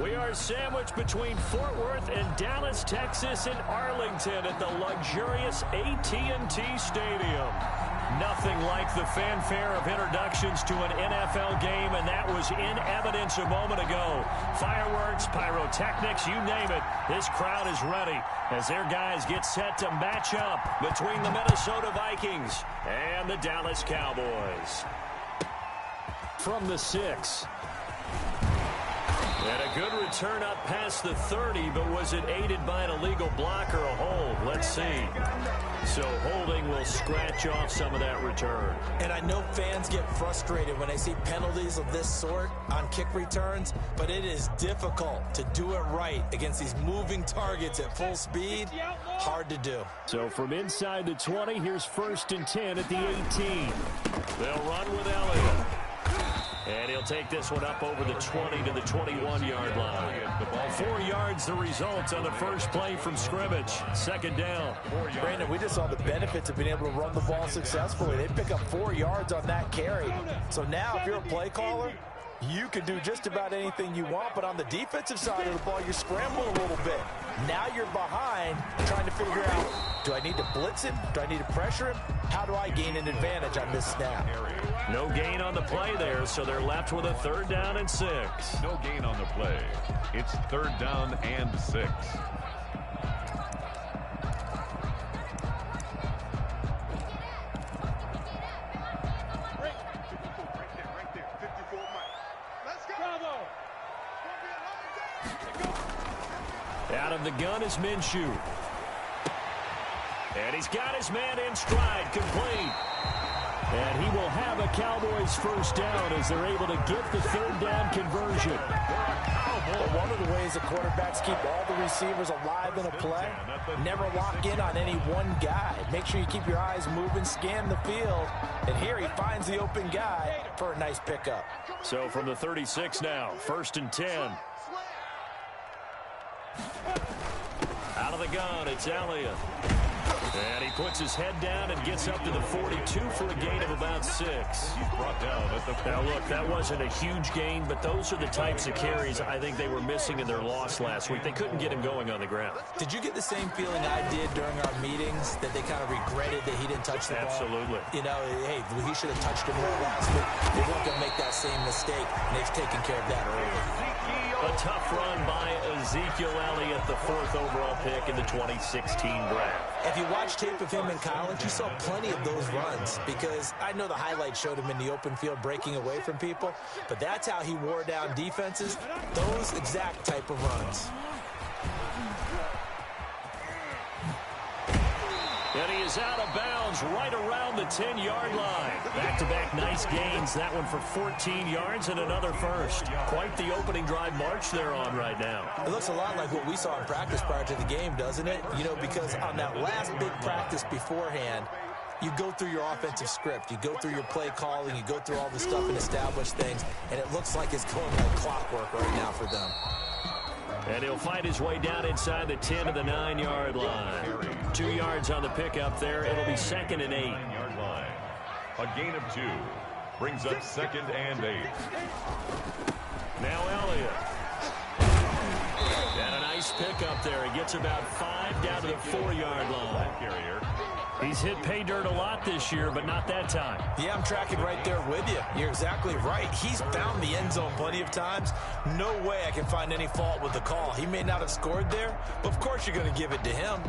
We are sandwiched between Fort Worth and Dallas, Texas, and Arlington at the luxurious AT&T Stadium. Nothing like the fanfare of introductions to an NFL game, and that was in evidence a moment ago. Fireworks, pyrotechnics, you name it. This crowd is ready as their guys get set to match up between the Minnesota Vikings and the Dallas Cowboys. From the 6. And a good return up past the 30, but was it aided by an illegal block or a hold? Let's see. So holding will scratch off some of that return. And I know fans get frustrated when they see penalties of this sort on kick returns, but it is difficult to do it right against these moving targets at full speed. Hard to do. So from inside the 20, here's 1st and 10 at the 18. They'll run with Elliott. And he'll take this one up over the 20 to the 21-yard line. 4 yards the result on the first play from scrimmage. 2nd down. Brandon, we just saw the benefits of being able to run the ball successfully. They pick up 4 yards on that carry. So now if you're a play caller, you can do just about anything you want, but on the defensive side of the ball, you're scrambling a little bit. Now you're behind trying to figure out, do I need to blitz him? Do I need to pressure him? How do I gain an advantage on this snap? No gain on the play there, so they're left with a 3rd down and 6. No gain on the play. It's 3rd down and 6. Out of the gun is Minshew. And he's got his man in stride, complete. And he will have a Cowboys 1st down as they're able to get the 3rd down conversion. Well, one of the ways the quarterbacks keep all the receivers alive in a play, never lock in on any one guy. Make sure you keep your eyes moving, scan the field. And here he finds the open guy for a nice pickup. So from the 36 now, 1st and 10. Out of the gun, it's Elliott. And he puts his head down and gets up to the 42 for a gain of about 6. He's brought down at the 42. Now, look, that wasn't a huge gain, but those are the types of carries I think they were missing in their loss last week. They couldn't get him going on the ground. Did you get the same feeling I did during our meetings, that they kind of regretted that he didn't touch the ball? Absolutely. You know, hey, he should have touched it more last week. They weren't going to make that same mistake, and they've taken care of that early. A tough run by Ezekiel Elliott, the 4th overall pick in the 2016 draft. If you watch tape of him in college, you saw plenty of those runs, because I know the highlights showed him in the open field breaking away from people, but that's how he wore down defenses, those exact type of runs. And he is out of bounds right around the 10-yard line. Back-to-back nice gains. That one for 14 yards and another 1st. Quite the opening drive march they're on right now. It looks a lot like what we saw in practice prior to the game, doesn't it? You know, because on that last big practice beforehand, you go through your offensive script, you go through your play calling, you go through all the stuff and establish things, and it looks like it's going like clockwork right now for them. And he'll fight his way down inside the 10 to the 9-yard line. 2 yards on the pickup there. It'll be 2nd and 8. 9-yard line. A gain of 2. Brings up 2nd and 8. Now Elliott. And a nice pickup there. He gets about 5 down to the 4-yard line. Carrier. He's hit pay dirt a lot this year, but not that time. Yeah, I'm tracking right there with you. You're exactly right. He's found the end zone plenty of times. No way I can find any fault with the call. He may not have scored there, but of course you're going to give it to him.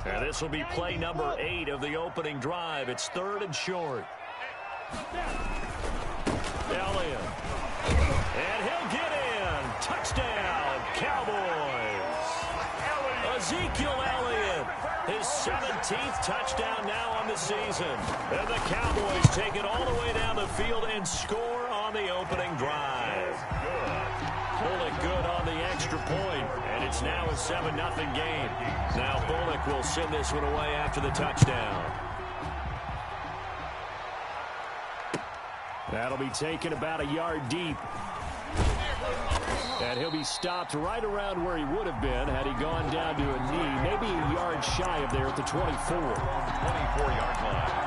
And this will be play number 8 of the opening drive. It's 3rd and short. Elliott. And he'll get in. Touchdown, Cowboys. Ezekiel Elliott. His 17th touchdown now on the season. And the Cowboys take it all the way down the field and score on the opening drive. Bullock good on the extra point, and it's now a 7-0 game. Now Bullock will send this one away after the touchdown. That'll be taken about a yard deep. And he'll be stopped right around where he would have been had he gone down to a knee, maybe a yard shy of there at the 24. 24-yard line.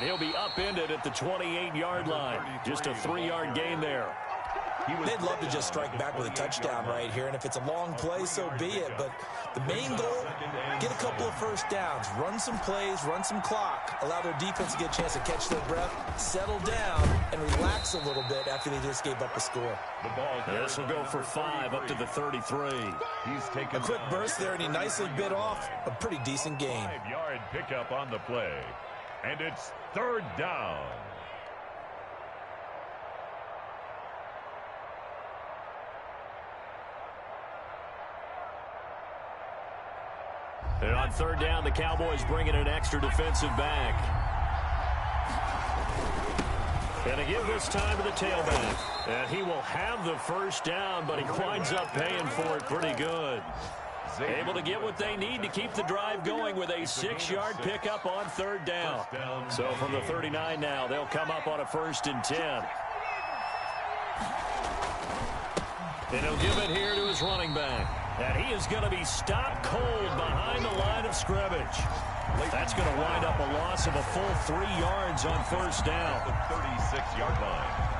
He'll be upended at the 28-yard line. Just a 3-yard gain there. They'd love to just strike back with a touchdown right here, and if it's a long play, so be it. But the main goal, get a couple of first downs, run some plays, run some clock, allow their defense to get a chance to catch their breath, settle down, and relax a little bit after they just gave up a score. This will go for 5 up to the 33. He's taken a quick burst there, and he nicely bit off a pretty decent gain. 5-yard pickup on the play. And it's 3rd down. And on 3rd down, the Cowboys bring in an extra defensive back. And to give this time to the tailback. And he will have the first down, but he winds up paying for it pretty good. Able to get what they need to keep the drive going with a 6-yard pickup on 3rd down. So from the 39 now, they'll come up on a 1st and 10. And he'll give it here to his running back. And he is going to be stopped cold behind the line of scrimmage. That's going to wind up a loss of a full 3 yards on 1st down. The 36-yard line.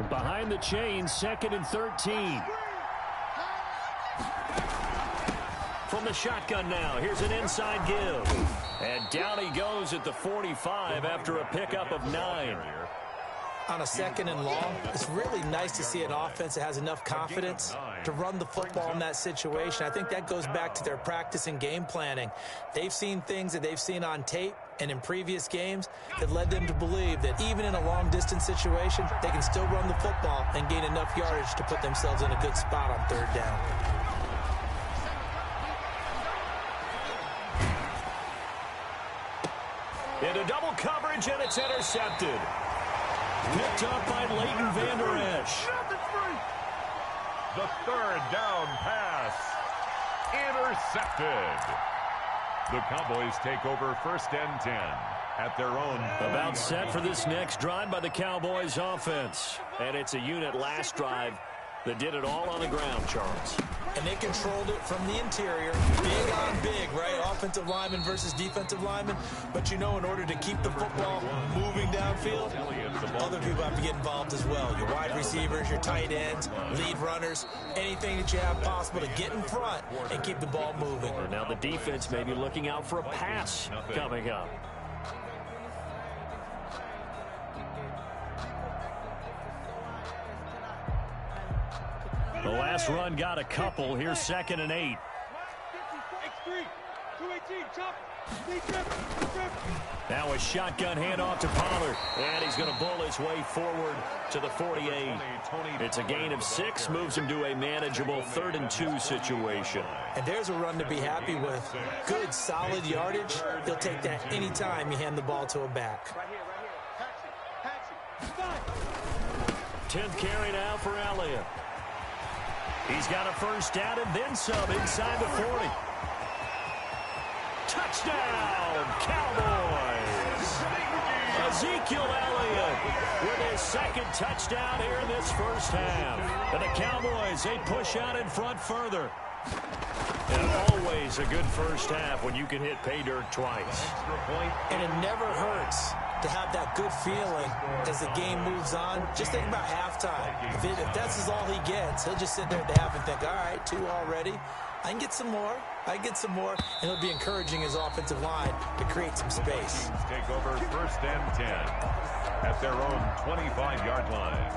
Behind the chains, 2nd and 13. From the shotgun now, here's an inside give. And down he goes at the 45 after a pickup of 9. On a 2nd and long, it's really nice to see an offense that has enough confidence to run the football in that situation. I think that goes back to their practice and game planning. They've seen things that they've seen on tape and in previous games that led them to believe that even in a long-distance situation, they can still run the football and gain enough yardage to put themselves in a good spot on 3rd down. Into double coverage, and it's intercepted. Picked up by Leighton Vander Esch. The 3rd down pass. Intercepted. The Cowboys take over 1st and 10 at their own. About set for this next drive by the Cowboys offense. And it's a unit last drive that did it all on the ground, Charles. And they controlled it from the interior. Big on big, right? Offensive lineman versus defensive lineman. But, you know, in order to keep the football moving downfield, other people have to get involved as well. Your wide receivers, your tight ends, lead runners, anything that you have possible to get in front and keep the ball moving. And now the defense may be looking out for a pass coming up. The last run got a couple. Here's 2nd and 8. Now a shotgun handoff to Pollard. And he's going to bull his way forward to the 48. It's a gain of 6. Moves him to a manageable 3rd and 2 situation. And there's a run to be happy with. Good, solid yardage. He'll take that anytime you hand the ball to a back. 10th carry now for Elliott. He's got a first down and then some inside the 40. Touchdown, Cowboys! Ezekiel Elliott with his 2nd touchdown here in this first half. And the Cowboys, they push out in front further. And always a good first half when you can hit pay dirt twice. And it never hurts to have that good feeling as the game moves on. Just think about halftime. If that's all he gets, he'll just sit there at the half and think, all right, 2 already. I can get some more. I can get some more. And he'll be encouraging his offensive line to create some space. Take over 1st and 10 at their own 25-yard line.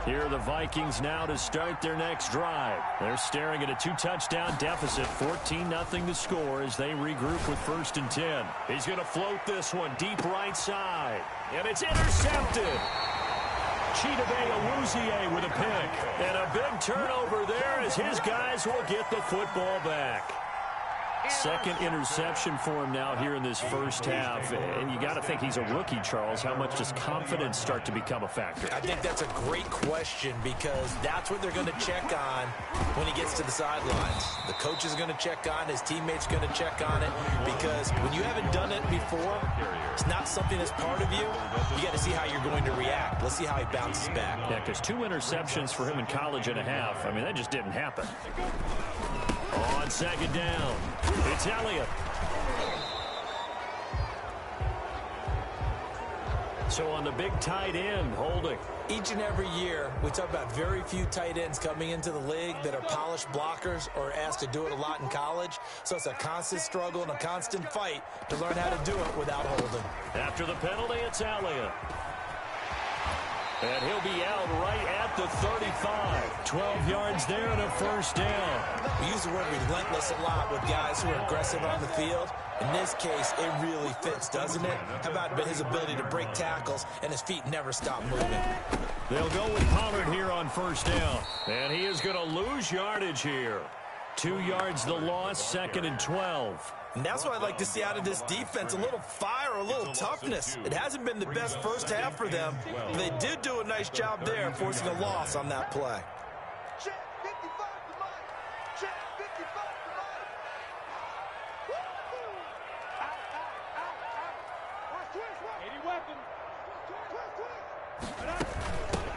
Here are the Vikings now to start their next drive. They're staring at a 2-touchdown deficit, 14-0 to score as they regroup with 1st and 10. He's going to float this one deep right side, and it's intercepted. Chidobe Awuzie with a pick, and a big turnover there as his guys will get the football back. Second interception for him now here in this first half. And you got to think he's a rookie, Charles. How much does confidence start to become a factor? I think that's a great question because that's what they're going to check on when he gets to the sidelines. The coach is going to check on, his teammates going to check on it, because when you haven't done it before, it's not something that's part of you. You got to see how you're going to react. Let's see how he bounces back. Yeah, because 2 interceptions for him in college and a half. I mean, that just didn't happen. On 2nd down, it's Elliott. So on the big tight end, holding. Each and every year, we talk about very few tight ends coming into the league that are polished blockers or asked to do it a lot in college. So it's a constant struggle and a constant fight to learn how to do it without holding. After the penalty, it's Elliott. And he'll be out right at the 35. 12 yards there and a 1st down. We use the word relentless a lot with guys who are aggressive on the field. In this case, it really fits, doesn't it? How about his ability to break tackles and his feet never stop moving? They'll go with Pollard here on 1st down. And he is going to lose yardage here. 2 yards the loss, 2nd and 12. And that's what I'd like to see out of this defense, a little fire, a little toughness. It hasn't been the best first half for them, but they did do a nice job there, forcing a loss on that play.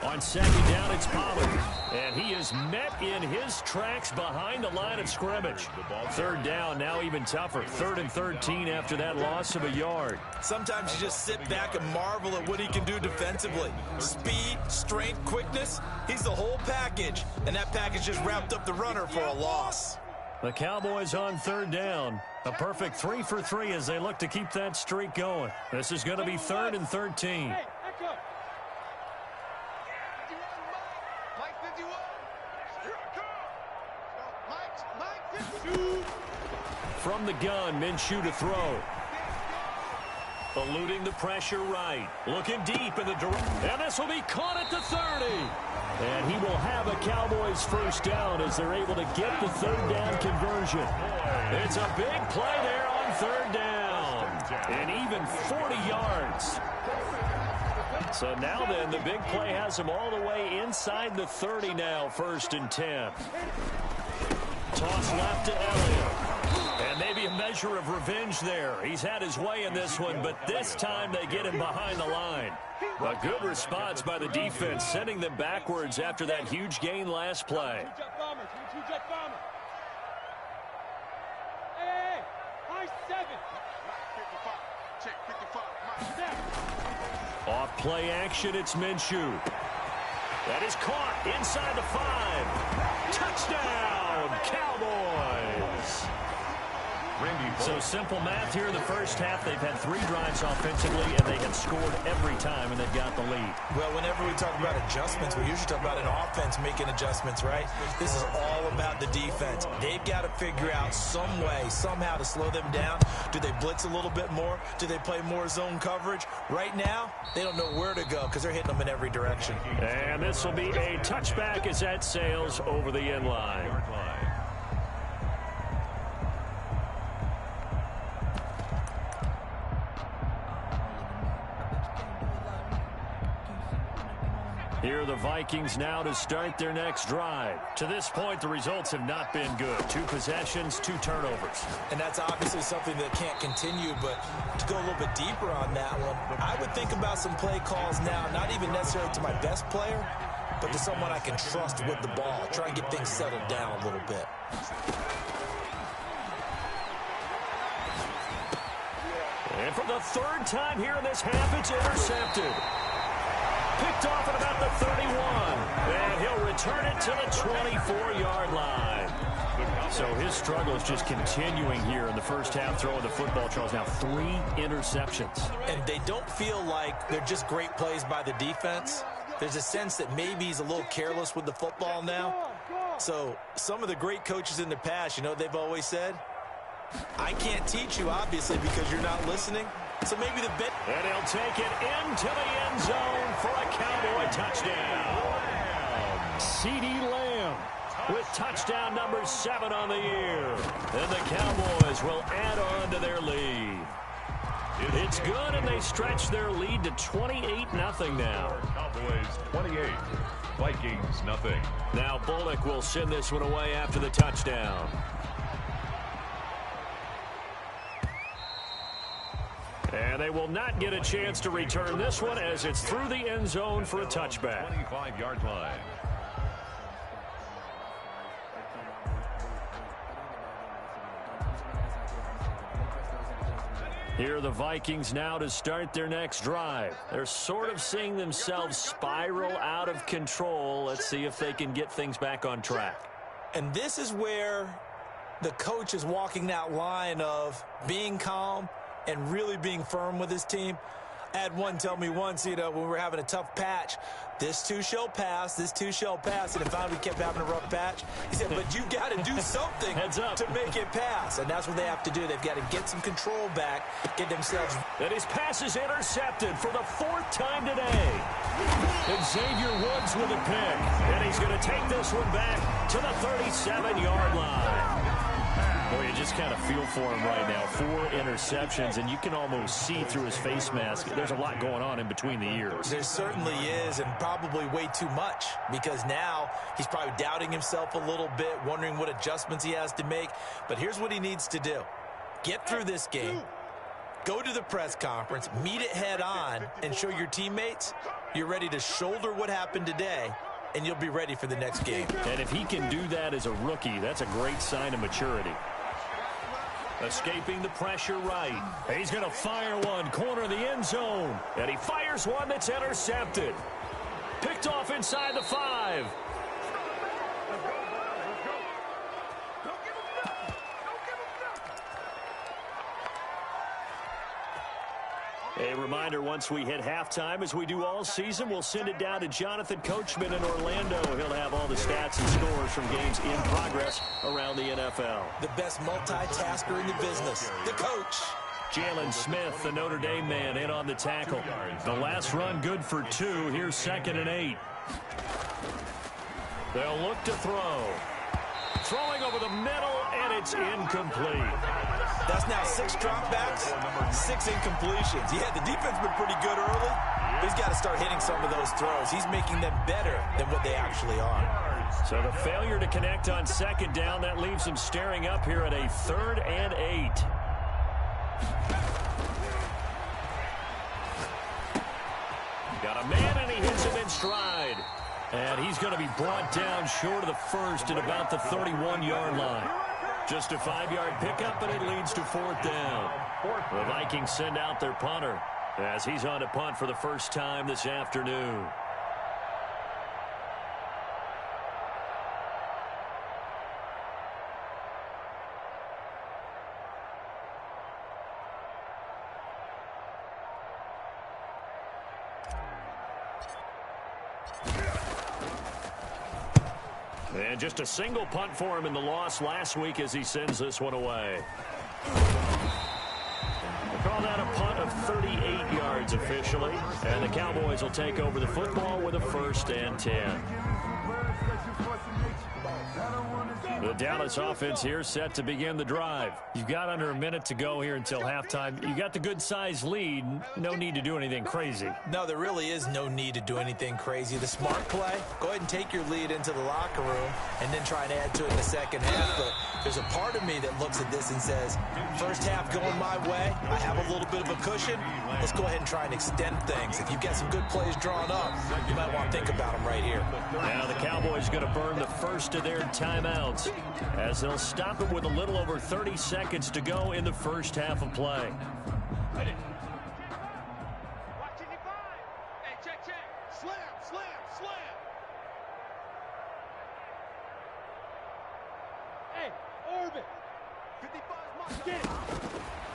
On 2nd down, it's Pollard. And he is met in his tracks behind the line of scrimmage. 3rd down, now even tougher. 3rd and 13 after that loss of a yard. Sometimes you just sit back and marvel at what he can do defensively. Speed, strength, quickness, he's the whole package. And that package just wrapped up the runner for a loss. The Cowboys on 3rd down. A perfect 3 for 3 as they look to keep that streak going. This is going to be 3rd and 13. From the gun, Minshew to throw. Eluding the pressure right. Looking deep in the direction. And this will be caught at the 30. And he will have a Cowboys 1st down as they're able to get the 3rd down conversion. It's a big play there on 3rd down. And even 40 yards. So now then, the big play has him all the way inside the 30 now, 1st and 10. Toss left to Elliott. And maybe a measure of revenge there. He's had his way in this one, but this time they get him behind the line. A good response by the defense, sending them backwards after that huge gain last play. Off play action, it's Minshew. That is caught inside the 5. Touchdown, Cowboys! So simple math here in the first half. They've had 3 drives offensively, and they have scored every time, and they've got the lead. Well, whenever we talk about adjustments, we usually talk about an offense making adjustments, right? This is all about the defense. They've got to figure out some way, somehow to slow them down. Do they blitz a little bit more? Do they play more zone coverage? Right now, they don't know where to go because they're hitting them in every direction. And this will be a touchback as that sails over the end line. Here are the Vikings now to start their next drive. To this point, the results have not been good. 2 possessions, 2 turnovers. And that's obviously something that can't continue, but to go a little bit deeper on that one, I would think about some play calls now, not even necessarily to my best player, but to someone I can trust with the ball. Try and get things settled down a little bit. And for the 3rd time here in this half, it's intercepted. Picked off at about the 31. And he'll return it to the 24-yard line. So his struggle is just continuing here in the first half, throwing the football. Charles, now 3 interceptions. And they don't feel like they're just great plays by the defense. There's a sense that maybe he's a little careless with the football now. So some of the great coaches in the past, you know, they've always said, I can't teach you, obviously, because you're not listening. So maybe the bit. And he'll take it into the end zone for a Cowboy touchdown. CeeDee Lamb with touchdown number 7 on the year. And the Cowboys will add on to their lead. It's good, and they stretch their lead to 28-0 now. Cowboys 28, Vikings nothing. Now Bullock will send this one away after the touchdown. And they will not get a chance to return this one as it's through the end zone for a touchback. 25-yard line. Here are the Vikings now to start their next drive. They're sort of seeing themselves spiral out of control. Let's see if they can get things back on track. And this is where the coach is walking that line of being calm and really being firm with his team. I had one tell me once, you know, when we were having a tough patch, this too shall pass, this too shall pass. And if we kept having a rough patch, he said, but you got to do something to make it pass. And that's what they have to do. They've got to get some control back, get themselves. And his pass is intercepted for the 4th time today. And Xavier Woods with a pick. And he's going to take this one back to the 37-yard line. Boy, you just kind of feel for him right now. 4 interceptions, and you can almost see through his face mask. There's a lot going on in between the ears. There certainly is, and probably way too much, because now he's probably doubting himself a little bit, wondering what adjustments he has to make. But here's what he needs to do. Get through this game, go to the press conference, meet it head on, and show your teammates you're ready to shoulder what happened today, and you'll be ready for the next game. And if he can do that as a rookie, that's a great sign of maturity. Escaping the pressure right. He's going to fire one, corner of the end zone. And he fires one that's intercepted. Picked off inside the 5. A reminder, once we hit halftime, as we do all season, we'll send it down to Jonathan Coachman in Orlando. He'll have all the stats and scores from games in progress around the NFL. The best multitasker in the business, the coach. Jalen Smith, the Notre Dame man, in on the tackle. The last run good for 2. Here's 2nd and 8. They'll look to throw. Throwing over the middle, and it's incomplete. That's now 6 dropbacks, 6 incompletions. Yeah, the defense has been pretty good early, but he's got to start hitting some of those throws. He's making them better than what they actually are. So the failure to connect on 2nd down, that leaves him staring up here at a 3rd and 8. Got a man, and he hits him in stride. And he's going to be brought down short of the 1st at about the 31-yard line. Just a 5-yard pickup, and it leads to 4th down. The Vikings send out their punter as he's on to punt for the first time this afternoon. And just a single punt for him in the loss last week as he sends this one away. We'll call that a punt of 38 yards officially. And the Cowboys will take over the football with a 1st and 10. The Dallas offense here set to begin the drive. You've got under a minute to go here until halftime. You got the good-sized lead. No need to do anything crazy. No, there really is no need to do anything crazy. The smart play, go ahead and take your lead into the locker room and then try and add to it in the second half. But there's a part of me that looks at this and says, first half going my way, I have a little bit of a cushion. Let's go ahead and try and extend things. If you've got some good plays drawn up, you might want to think about them right here. Now the Cowboys going to burn the first of their timeouts as they'll stop it with a little over 30 seconds to go in the first half of play.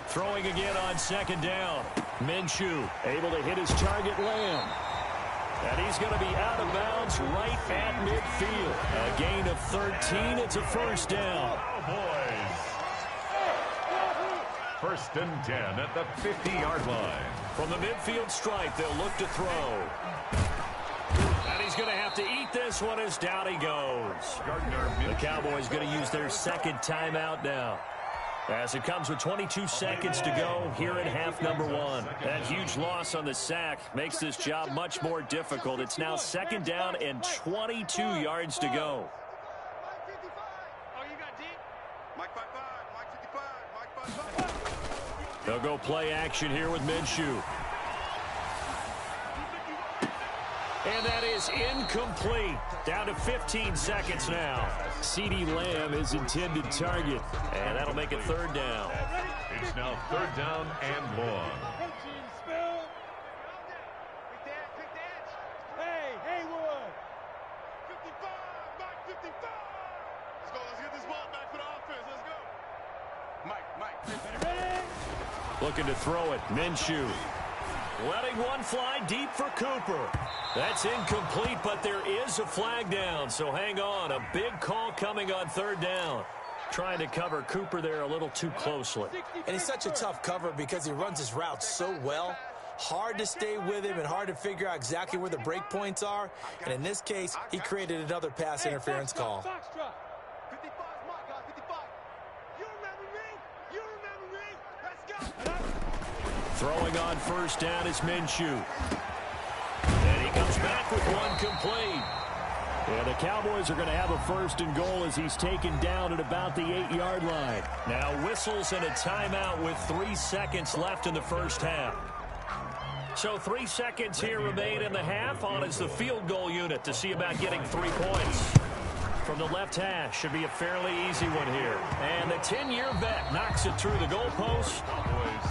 Throwing again on 2nd down. Minshew able to hit his target, Lamb. And he's going to be out of bounds right at midfield. A gain of 13. It's a first down. Cowboys. First and 10 at the 50-yard line. From the midfield stripe, they'll look to throw. And he's going to have to eat this one as down he goes. The Cowboys going to use their second timeout now, as it comes with 22 seconds to go here in half number one. That huge loss on the sack makes this job much more difficult. It's now second down and 22 yards to go. They'll go play action here with Minshew. And that is incomplete. Down to 15 seconds now. CeeDee Lamb is intended target. And that'll make it third down. It's now third down and long. Hey, Haywood. 55, Mike, 55. Let's get this ball back for the offense. Let's go. Mike. Ready? Looking to throw it. Minshew. Letting one fly deep for Cooper. That's incomplete, but there is a flag down, so hang on. A big call coming on third down. Trying to cover Cooper there a little too closely. And he's such a tough cover because he runs his routes so well. Hard to stay with him and hard to figure out exactly where the break points are. And in this case, he created another pass interference call. 55 is my guy, 55. You remember me? You remember me? Let's go. Throwing on first down is Minshew. And he comes back with one complete. And the Cowboys are going to have a first and goal as he's taken down at about the 8-yard line. Now whistles and a timeout with 3 seconds left in the first half. So 3 seconds here remain in the half. On is the field goal unit to see about getting 3 points. From the left hash, should be a fairly easy one here. And the 10-year vet knocks it through the goalpost.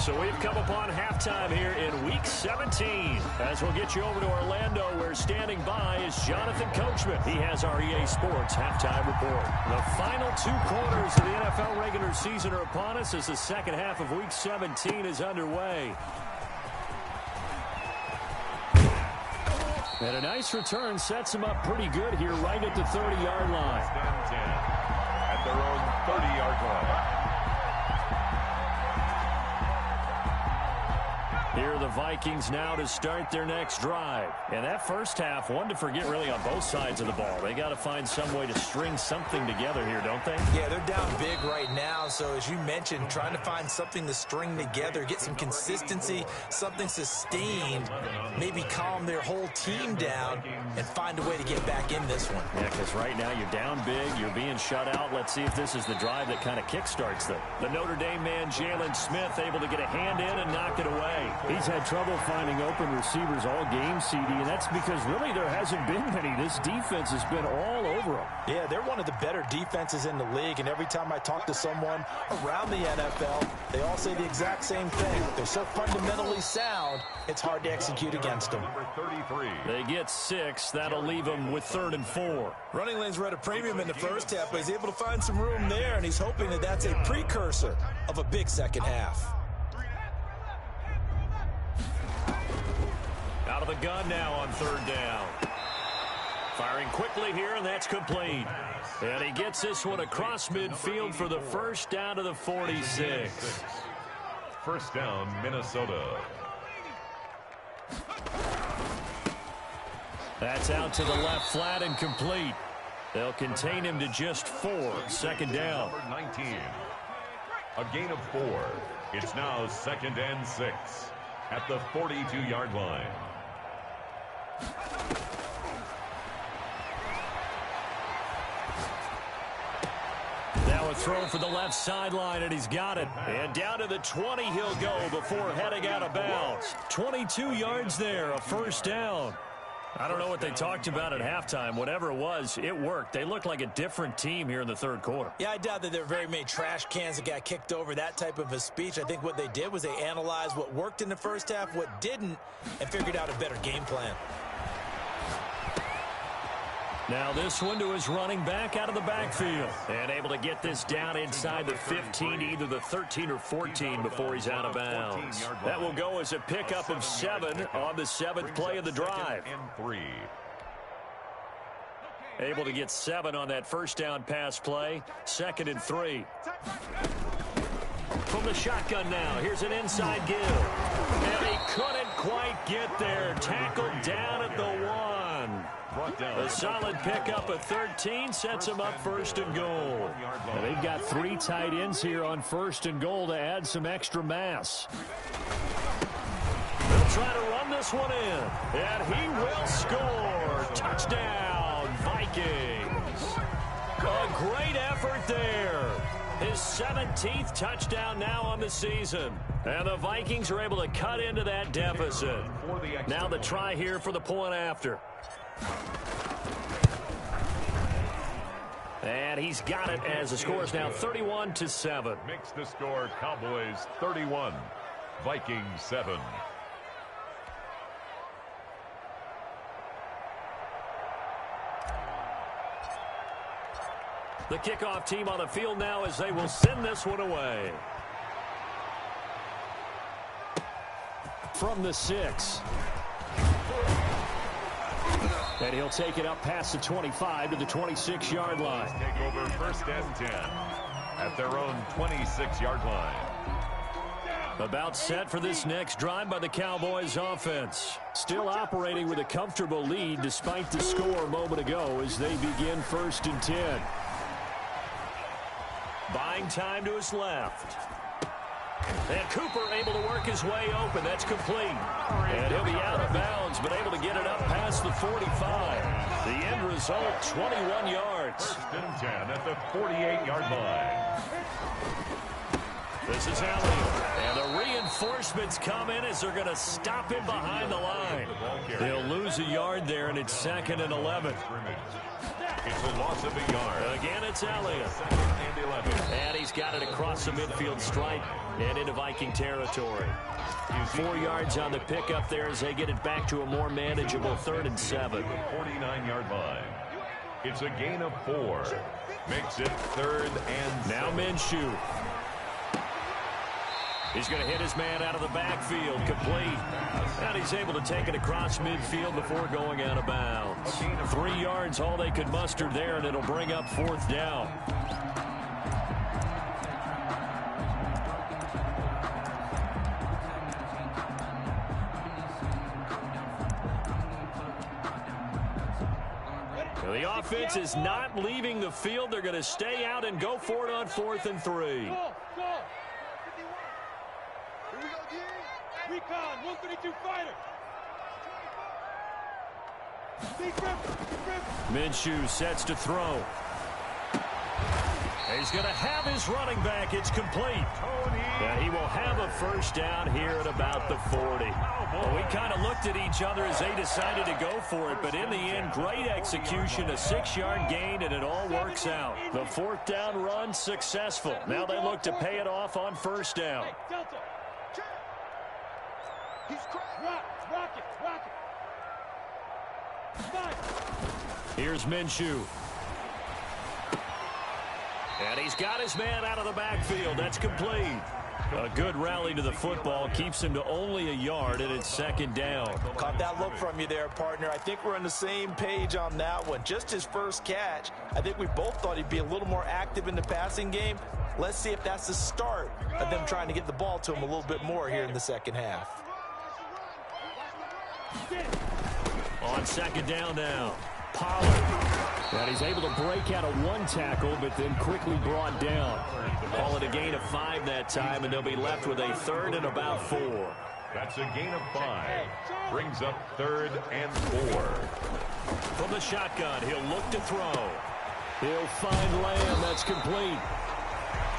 So we've come upon halftime here in Week 17. As we'll get you over to Orlando, where standing by is Jonathan Coachman. He has our EA Sports halftime report. The final 2 quarters of the NFL regular season are upon us as the second half of Week 17 is underway. And a nice return sets him up pretty good here right at the 30-yard line. At their own 30-yard line. Here are the Vikings now to start their next drive. And that first half, one to forget really on both sides of the ball. They got to find some way to string something together here, don't they? Yeah, they're down big right now. So as you mentioned, trying to find something to string together, get some consistency, something sustained, maybe calm their whole team down and find a way to get back in this one. Yeah, because right now you're down big, you're being shut out. Let's see if this is the drive that kind of kickstarts them. The Notre Dame man, Jalen Smith, able to get a hand in and knock it away. He's had trouble finding open receivers all game, CD, and that's because really there hasn't been many. This defense has been all over them. Yeah, they're one of the better defenses in the league, and every time I talk to someone around the NFL, they all say the exact same thing. They're so fundamentally sound, it's hard to execute against them. Number 33. They get 6. That'll leave them with 3rd and 4. Running lanes were at a premium in the first half, but he's able to find some room there, and he's hoping that that's a precursor of a big second half. Out of the gun now on 3rd down. Firing quickly here, and that's complete. And he gets this one across midfield for the first down to the 46. First down, Minnesota. That's out to the left flat and complete. They'll contain him to just 4. Second down. Number 19. A gain of 4. It's now 2nd and 6 at the 42-yard line. Now a throw for the left sideline, and he's got it. And down to the 20 he'll go before heading out of bounds. 22 yards there, a first down. I don't know what they talked about at halftime. Whatever it was, it worked. They looked like a different team here in the 3rd quarter. Yeah, I doubt that there were very many trash cans that got kicked over, that type of a speech. I think what they did was they analyzed what worked in the first half, what didn't, and figured out a better game plan. Now this one to his running back out of the backfield. And able to get this down inside the 15, either the 13 or 14 before he's out of bounds. That will go as a pickup of 7 on the 7th play of the drive. Able to get 7 on that first down pass play. 2nd and 3. From the shotgun now, here's an inside give. And he couldn't quite get there. Tackled down at the 1. A solid pickup of 13 sets him up 1st and goal. And they've got 3 tight ends here on 1st and goal to add some extra mass. They'll try to run this one in. And he will score. Touchdown, Vikings. A great effort there. His 17th touchdown now on the season. And the Vikings are able to cut into that deficit. Now the try here for the point after. And he's got it as the score is now 31-7. Makes the score Cowboys 31, Vikings 7. The kickoff team on the field now as they will send this one away. From the 6. And he'll take it up past the 25 to the 26-yard line. Take over 1st and 10 at their own 26-yard line. About set for this next drive by the Cowboys offense. Still operating with a comfortable lead despite the score a moment ago as they begin 1st and 10. Buying time to his left. And Cooper able to work his way open. That's complete. And he'll be out of bounds, but able to get it up past the 45. The end result, 21 yards. 1st and 10 at the 48-yard line. This is Elliott. And the reinforcements come in as they're going to stop him behind the line. He'll lose a yard there, and it's 2nd and 11. It's a loss of a yard. Again, it's Elliott. 2nd and 11. And he's got it across the midfield stripe and into Viking territory. 4 yards on the pickup there as they get it back to a more manageable 3rd and 7. 49-yard line. It's a gain of 4. Makes it 3rd and 7. Now Minshew. He's going to hit his man out of the backfield, complete. And he's able to take it across midfield before going out of bounds. 3 yards, all they could muster there, and it'll bring up 4th down. The offense is not leaving the field. They're going to stay out and go for it on 4th and 3. Recon, 132 fighter. Minshew sets to throw. He's going to have his running back. It's complete. And he will have a 1st down here at about the 40. Well, we kind of looked at each other as they decided to go for it, but in the end, great execution, a 6-yard gain, and it all works out. The 4th down run successful. Now they look to pay it off on 1st down. Here's Minshew. And he's got his man out of the backfield. That's complete. A good rally to the football keeps him to only a yard, and it's 2nd down. Caught that look from you there, partner. I think we're on the same page on that one. Just his first catch. I think we both thought he'd be a little more active in the passing game. Let's see if that's the start of them trying to get the ball to him a little bit more here in the second half. On 2nd down now, Pollard. And he's able to break out of 1 tackle, but then quickly brought down. Call it a gain of 5 that time, and they'll be left with a 3rd and about 4. That's a gain of 5. Brings up 3rd and 4. From the shotgun, he'll look to throw. He'll find Lamb. That's complete.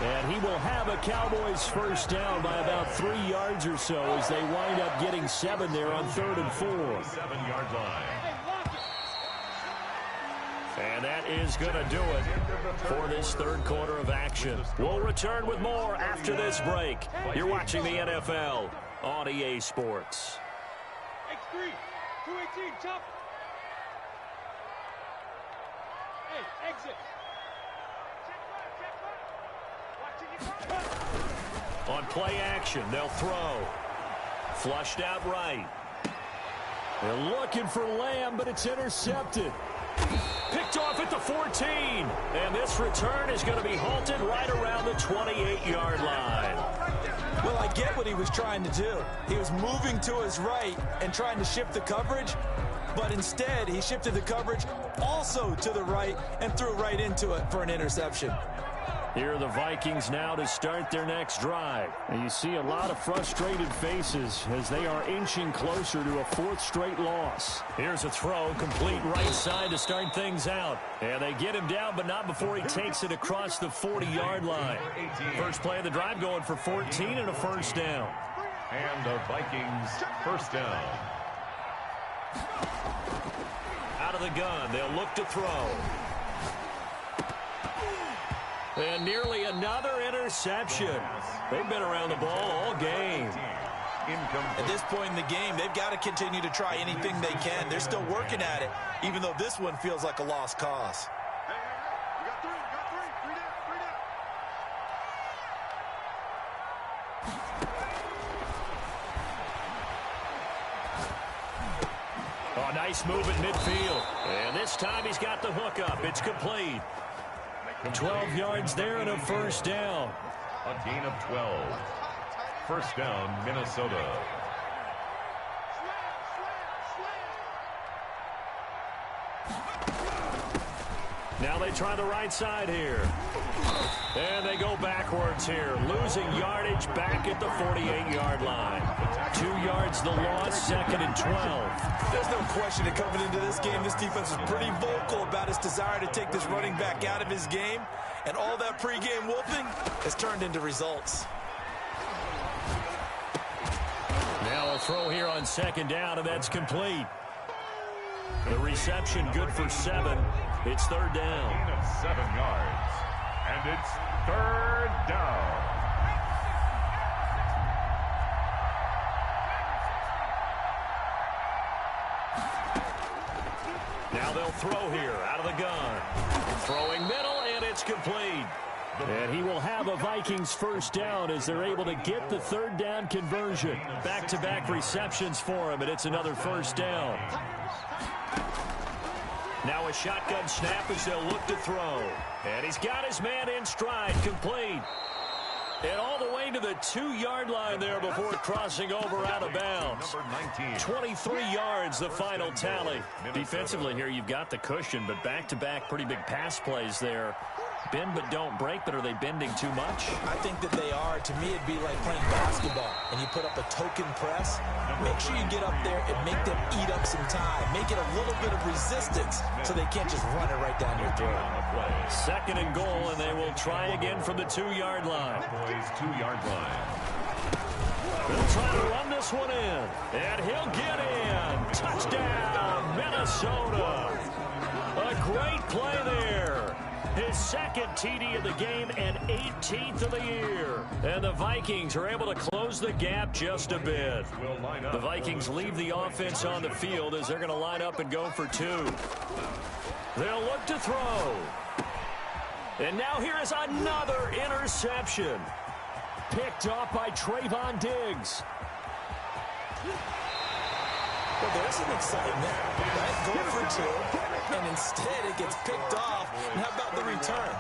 And he will have a Cowboys 1st down by about 3 yards or so as they wind up getting 7 there on 3rd and 4. 7-yard line. And that is going to do it for this 3rd quarter of action. We'll return with more after this break. You're watching the NFL on EA Sports. X3, 218, chop. On play action, they'll throw. Flushed out right. They're looking for Lamb, but it's intercepted. Picked off at the 14. And this return is going to be halted right around the 28-yard line. Well, I get what he was trying to do. He was moving to his right and trying to shift the coverage, but instead he shifted the coverage also to the right and threw right into it for an interception. Here are the Vikings now to start their next drive. And you see a lot of frustrated faces as they are inching closer to a 4th straight loss. Here's a throw, complete right side to start things out. And they get him down, but not before he takes it across the 40-yard line. First play of the drive going for 14 and a first down. And the Vikings first down. Out of the gun, they'll look to throw. And nearly another interception. They've been around the ball all game. At this point in the game, they've got to continue to try anything they can. They're still working at it, even though this one feels like a lost cause. You got three down. Oh, nice move in midfield. And this time he's got the hook up. It's complete. 12 yards there and a first down. A gain of 12. First down, Minnesota. Now they try the right side here. And they go backwards here, losing yardage back at the 48-yard line. 2 yards the loss, 2nd and 12. There's no question that coming into this game, this defense is pretty vocal about its desire to take this running back out of his game, and all that pregame whooping has turned into results. Now a throw here on 2nd down, and that's complete. The reception good for 7. It's 3rd down. Gain of 7 yards. And it's 3rd down. Now they'll throw here out of the gun. Throwing middle, and it's complete. And he will have a Vikings first down as they're able to get the 3rd down conversion. Back-to-back receptions for him, and it's another first down. Now a shotgun snap as they'll look to throw. And he's got his man in stride, complete. And all the way to the 2-yard line there before crossing over out of bounds. 23 yards, the final tally. Defensively here, you've got the cushion, but back-to-back pretty big pass plays there. Bend but don't break, but are they bending too much? I think that they are. To me, it'd be like playing basketball, and you put up a token press. Make sure you get up there and make them eat up some time. Make it a little bit of resistance so they can't just run it right down your throat. 2nd and goal, and they will try again from the 2-yard line. Boys, 2-yard line. They'll try to run this one in, and he'll get in. Touchdown, Minnesota. A great play there. His 2nd TD of the game and 18th of the year. And the Vikings are able to close the gap just a bit. The Vikings leave the offense on the field as they're going to line up and go for 2. They'll look to throw. And now here is another interception. Picked off by Trayvon Diggs. Well, there's an excitement, right? Going for 2, and instead it gets picked off. And how about the return?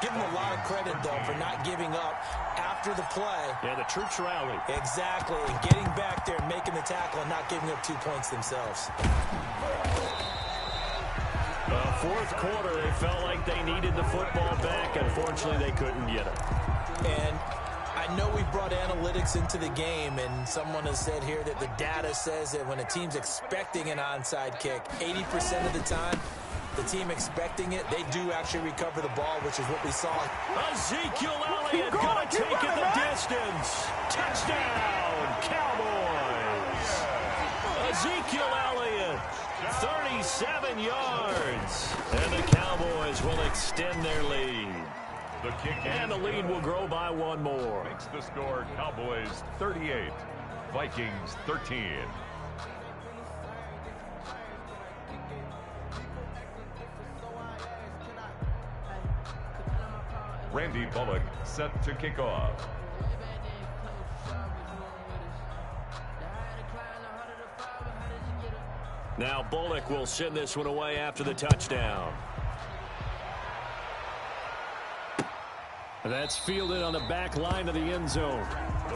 Give them a lot of credit, though, for not giving up after the play. Yeah, the troops rally. Exactly, and getting back there and making the tackle and not giving up 2 points themselves. Fourth quarter, they felt like they needed the football back. Unfortunately, they couldn't get it. And I know we brought analytics into the game, and someone has said here that the data says that when a team's expecting an onside kick, 80% of the time, the team expecting it, they do actually recover the ball, which is what we saw. Ezekiel Elliott going to take it the distance. Touchdown, Cowboys. Ezekiel Elliott, 37 yards. And the Cowboys will extend their lead. The kick and the lead will grow by 1 more. Makes the score Cowboys 38, Vikings 13. Randy Bullock set to kick off. Now Bullock will send this one away after the touchdown. That's fielded on the back line of the end zone.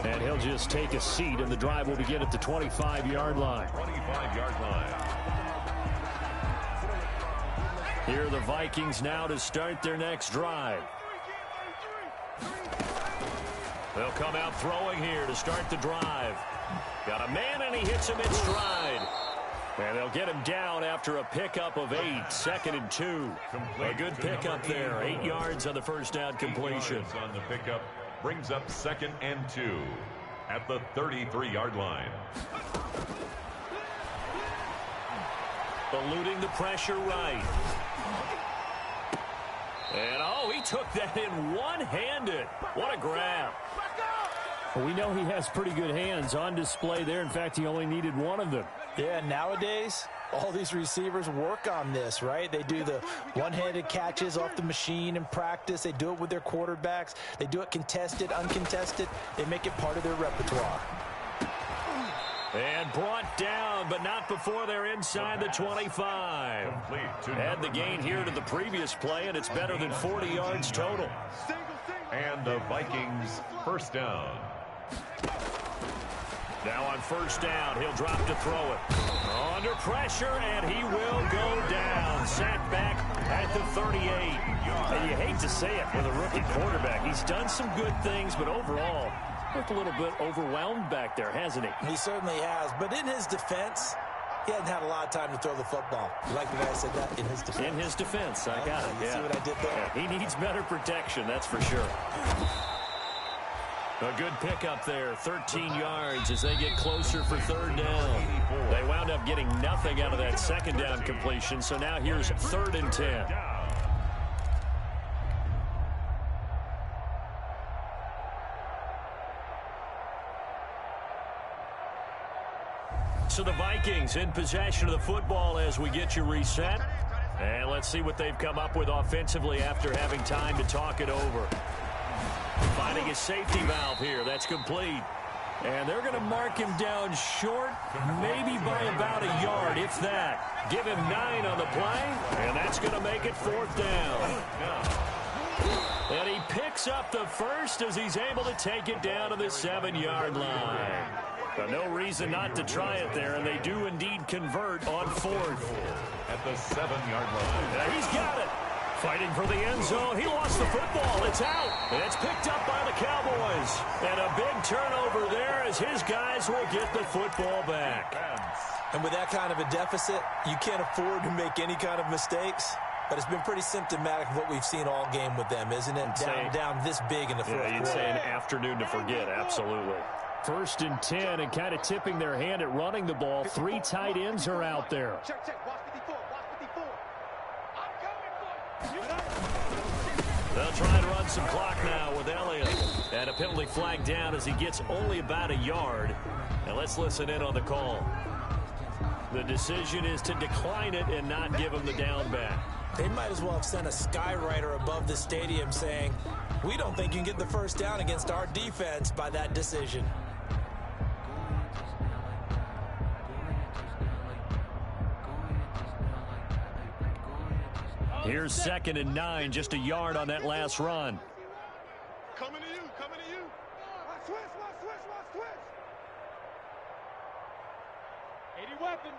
And he'll just take a seat, and the drive will begin at the 25-yard line. 25-yard line. Here are the Vikings now to start their next drive. They'll come out throwing here to start the drive. Got a man, and he hits him in stride. And they'll get him down after a pickup of 8, 2nd and 2. A good pickup there, 8 yards on the first down completion. On the pickup brings up 2nd and 2 at the 33-yard line. Eluding the pressure right. And, oh, he took that in one-handed. What a grab. Well, we know he has pretty good hands on display there. In fact, he only needed one of them. Yeah, nowadays, all these receivers work on this, right? They do the one-handed catches off the machine in practice. They do it with their quarterbacks. They do it contested, uncontested. They make it part of their repertoire. And brought down, but not before they're inside the 25. Add the gain here to the previous play, and it's better than 40 yards total. And the Vikings first down. Now on first down, he'll drop to throw it. Under pressure, and he will go down. Sacked back at the 38. And you hate to say it with a rookie quarterback. He's done some good things, but overall, looked a little bit overwhelmed back there, hasn't he? He certainly has. But in his defense, he hasn't had a lot of time to throw the football. You like the way I said that? In his defense. In his defense, I got it. You see what I did there? Yeah, he needs better protection, that's for sure. A good pickup there, 13 yards as they get closer for third down. They wound up getting nothing out of that second down completion, so now here's 3rd and 10. So the Vikings in possession of the football as we get you reset. And let's see what they've come up with offensively after having time to talk it over. Finding a safety valve here. That's complete. And they're going to mark him down short, maybe by about a yard, if that. Give him 9 on the play, and that's going to make it 4th down. And he picks up the first as he's able to take it down to the 7-yard line. But no reason not to try it there, and they do indeed convert on 4th. At the 7-yard line. Yeah, he's got it. Fighting for the end zone. He lost the football. It's out. And it's picked up by the Cowboys. And a big turnover there as his guys will get the football back. And with that kind of a deficit, you can't afford to make any kind of mistakes. But it's been pretty symptomatic of what we've seen all game with them, isn't it? Down this big in the fourth quarter. You'd say an afternoon to forget. Absolutely. 1st and 10, and kind of tipping their hand at running the ball. 3 tight ends are out there. Check. Watch 54. Watch 54. I'm coming for you. They'll try and run some clock now with Elliott. And a penalty flag down as he gets only about a yard. And let's listen in on the call. The decision is to decline it and not give him the down back. They might as well have sent a skywriter above the stadium saying, we don't think you can get the first down against our defense by that decision. Here's 2nd and 9, just a yard on that last run. Coming to you. Watch switch. 80 weapon.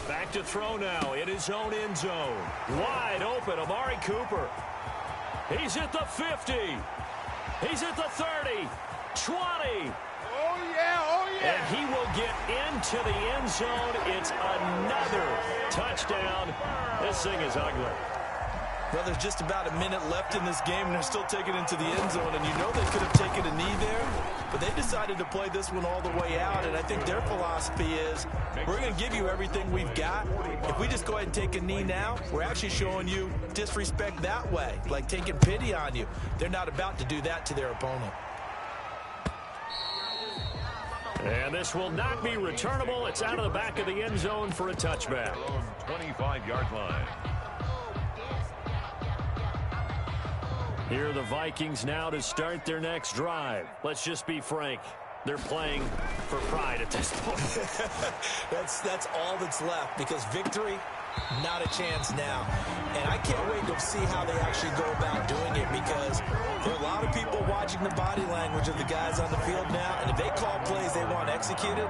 Back to throw now in his own end zone. Wide open, Amari Cooper. He's at the 50. He's at the 30. 20. Oh, yeah. And he will get into the end zone. It's another touchdown. This thing is ugly. Well, there's just about a minute left in this game, and they're still taking it into the end zone. And you know they could have taken a knee there, but they decided to play this one all the way out. And I think their philosophy is, we're going to give you everything we've got. If we just go ahead and take a knee now, we're actually showing you disrespect that way, like taking pity on you. They're not about to do that to their opponent. And this will not be returnable. It's out of the back of the end zone for a touchback. 25-yard line. Here are the Vikings now to start their next drive. Let's just be frank. They're playing for pride at this point. That's all that's left, because victory, not a chance now. And I can't wait to see how they actually go about doing it, because there are a lot of people watching the body language of the guys on the field now, and if they call plays they want executed,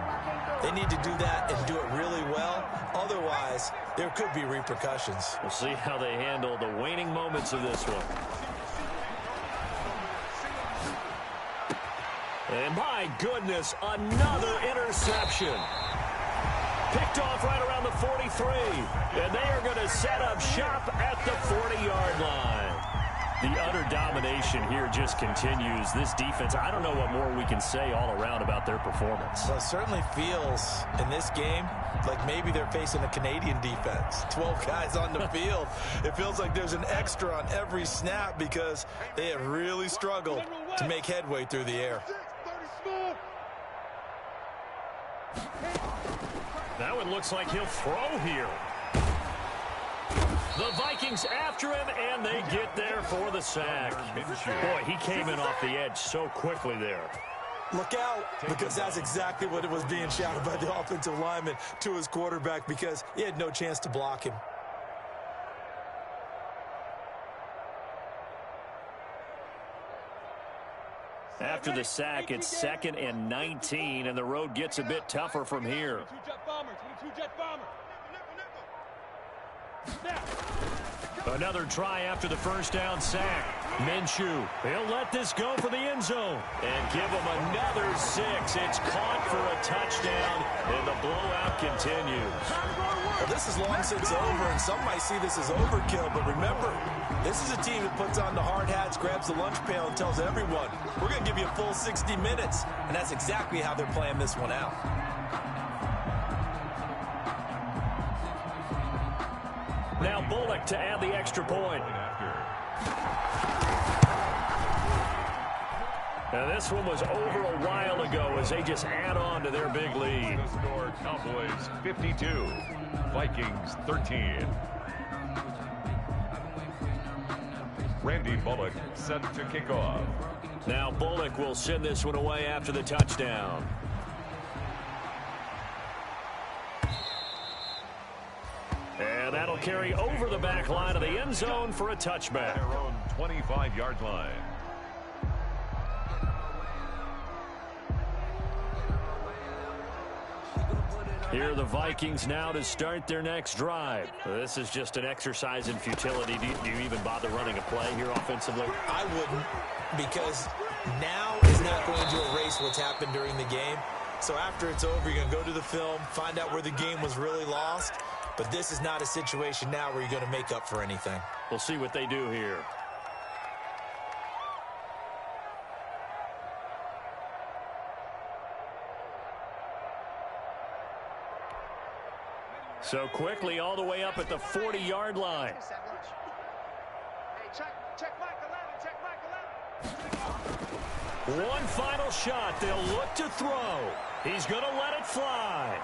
they need to do that and do it really well. Otherwise, there could be repercussions. We'll see how they handle the waning moments of this one. And my goodness, another interception. Picked off right around the 43. And they are going to set up shop at the 40-yard line. The utter domination here just continues. This defense, I don't know what more we can say all around about their performance. Well, it certainly feels in this game like maybe they're facing a Canadian defense. 12 guys on the field. It feels like there's an extra on every snap because they have really struggled to make headway through the air. That one looks like he'll throw here. The Vikings after him, and they get there for the sack. Boy, he came in off the edge so quickly there. Look out, because that's exactly what it was being shouted by the offensive lineman to his quarterback, because he had no chance to block him. After the sack, it's 2nd and 19, and the road gets a bit tougher from here. Another try after the first down sack. Minshew, he'll let this go for the end zone and give him another 6. It's caught for a touchdown, and the blowout continues. Well, this is long since over, and some might see this as overkill, but remember, this is a team that puts on the hard hats, grabs the lunch pail, and tells everyone, we're going to give you a full 60 minutes, and that's exactly how they're playing this one out. Now Bullock to add the extra point. Now this one was over a while ago as they just add on to their big lead. The score, Cowboys 52, Vikings 13. Randy Bullock set to kick off. Now Bullock will send this one away after the touchdown. And that'll carry over the back line of the end zone for a touchback. Their own 25-yard line. Here are the Vikings now to start their next drive. This is just an exercise in futility. Do you even bother running a play here offensively? I wouldn't, because now is not going to erase what's happened during the game. So after it's over, you're going to go to the film, find out where the game was really lost. But this is not a situation now where you're going to make up for anything. We'll see what they do here. So quickly all the way up at the 40-yard line. One final shot. They'll look to throw. He's going to let it fly.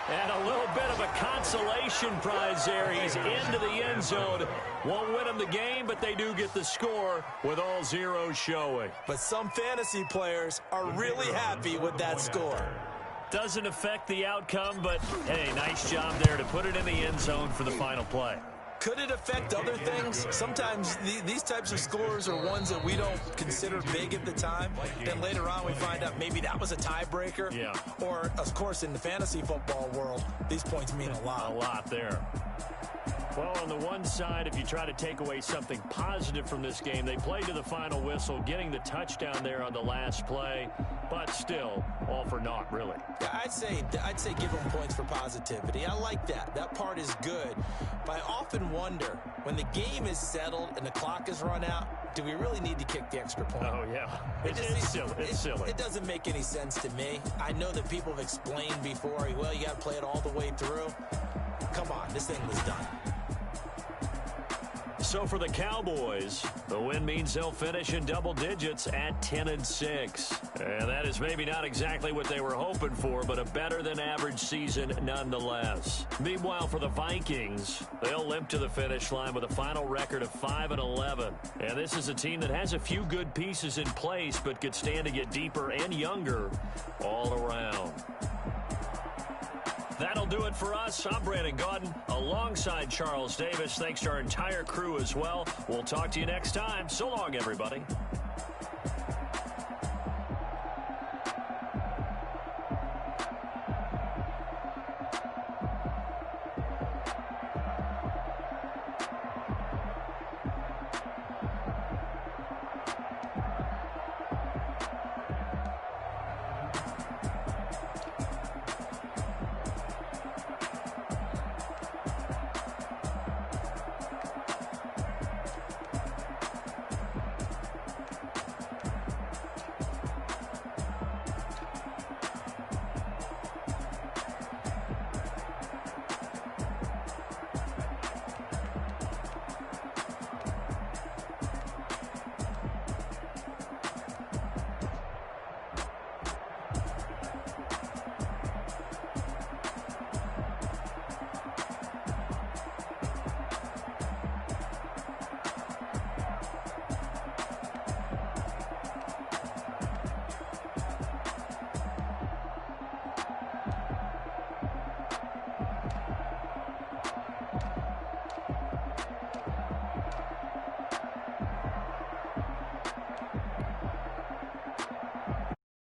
And a little bit of a consolation prize there. He's into the end zone. Won't win them the game, but they do get the score with all zeros showing. But some fantasy players are really happy with that score. Doesn't affect the outcome, but, hey, nice job there to put it in the end zone for the final play. Could it affect other things? Sometimes these types of scores are ones that we don't consider big at the time. Then later on we find out maybe that was a tiebreaker. Yeah. Or, of course, in the fantasy football world, these points mean a lot. A lot there. Well, on the one side, if you try to take away something positive from this game, they played to the final whistle, getting the touchdown there on the last play, but still, all for naught, really. Yeah, I'd say give them points for positivity. I like that. That part is good. But I often wonder, when the game is settled and the clock is run out, do we really need to kick the extra point? Oh, yeah. It's silly. It's silly. It doesn't make any sense to me. I know that people have explained before, well, you got to play it all the way through. Come on, this thing was done. So for the Cowboys, the win means they'll finish in double digits at 10-6. And that is maybe not exactly what they were hoping for, but a better-than-average season nonetheless. Meanwhile, for the Vikings, they'll limp to the finish line with a final record of 5-11. And this is a team that has a few good pieces in place, but could stand to get deeper and younger all around. That'll do it for us. I'm Brandon Gaudin alongside Charles Davis. Thanks to our entire crew as well. We'll talk to you next time. So long, everybody.